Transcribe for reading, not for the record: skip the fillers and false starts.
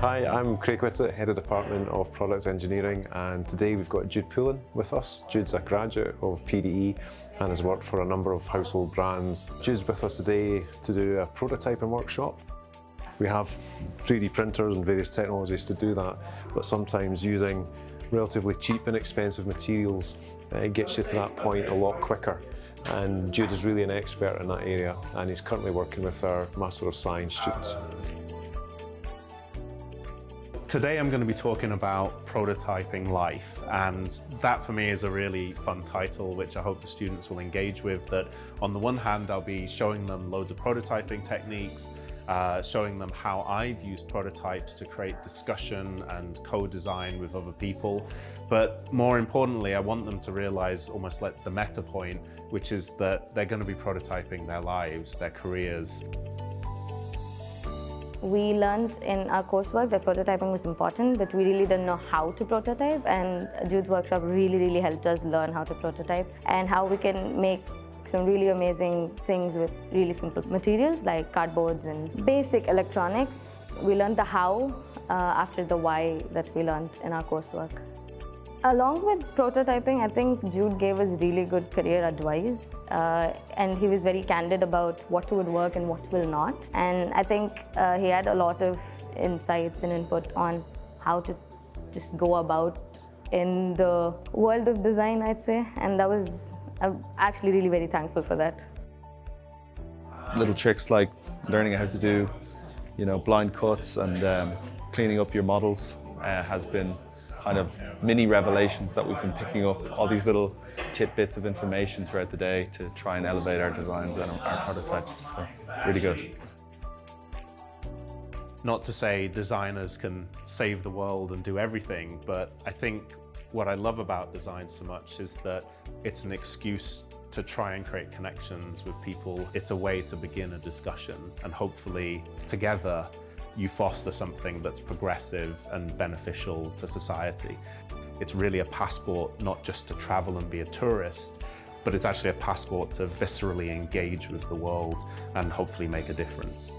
Hi, I'm Craig Whittle, Head of Department of Product Engineering, and today we've got Jude Poulin with us. Jude's a graduate of PDE and has worked for a number of household brands. Jude's with us today to do a prototyping workshop. We have 3D printers and various technologies to do that, but sometimes using relatively cheap and expensive materials gets you to that point a lot quicker. And Jude is really an expert in that area, and he's currently working with our Master of Science students. Today I'm going to be talking about prototyping life, and that for me is a really fun title which I hope the students will engage with. That on the one hand I'll be showing them loads of prototyping techniques, showing them how I've used prototypes to create discussion and co-design with other people, but more importantly I want them to realize almost like the meta point, which is that they're going to be prototyping their lives, their careers. We learned in our coursework that prototyping was important, but we really didn't know how to prototype, and Jude's workshop really helped us learn how to prototype and how we can make some really amazing things with really simple materials like cardboards and basic electronics. We learned the how after the why that we learned in our coursework. Along with prototyping, I think Jude gave us really good career advice, and he was very candid about what would work and what will not. And I think he had a lot of insights and input on how to just go about in the world of design, I'd say. And I'm actually really very thankful for that. Little tricks like learning how to do, blind cuts and cleaning up your models has been kind of mini revelations that we've been picking up, all these little tidbits of information throughout the day to try and elevate our designs and our prototypes. So, really good. Not to say designers can save the world and do everything, but I think what I love about design so much is that it's an excuse to try and create connections with people. It's a way to begin a discussion, and hopefully together you foster something that's progressive and beneficial to society. It's really a passport not just to travel and be a tourist, but it's actually a passport to viscerally engage with the world and hopefully make a difference.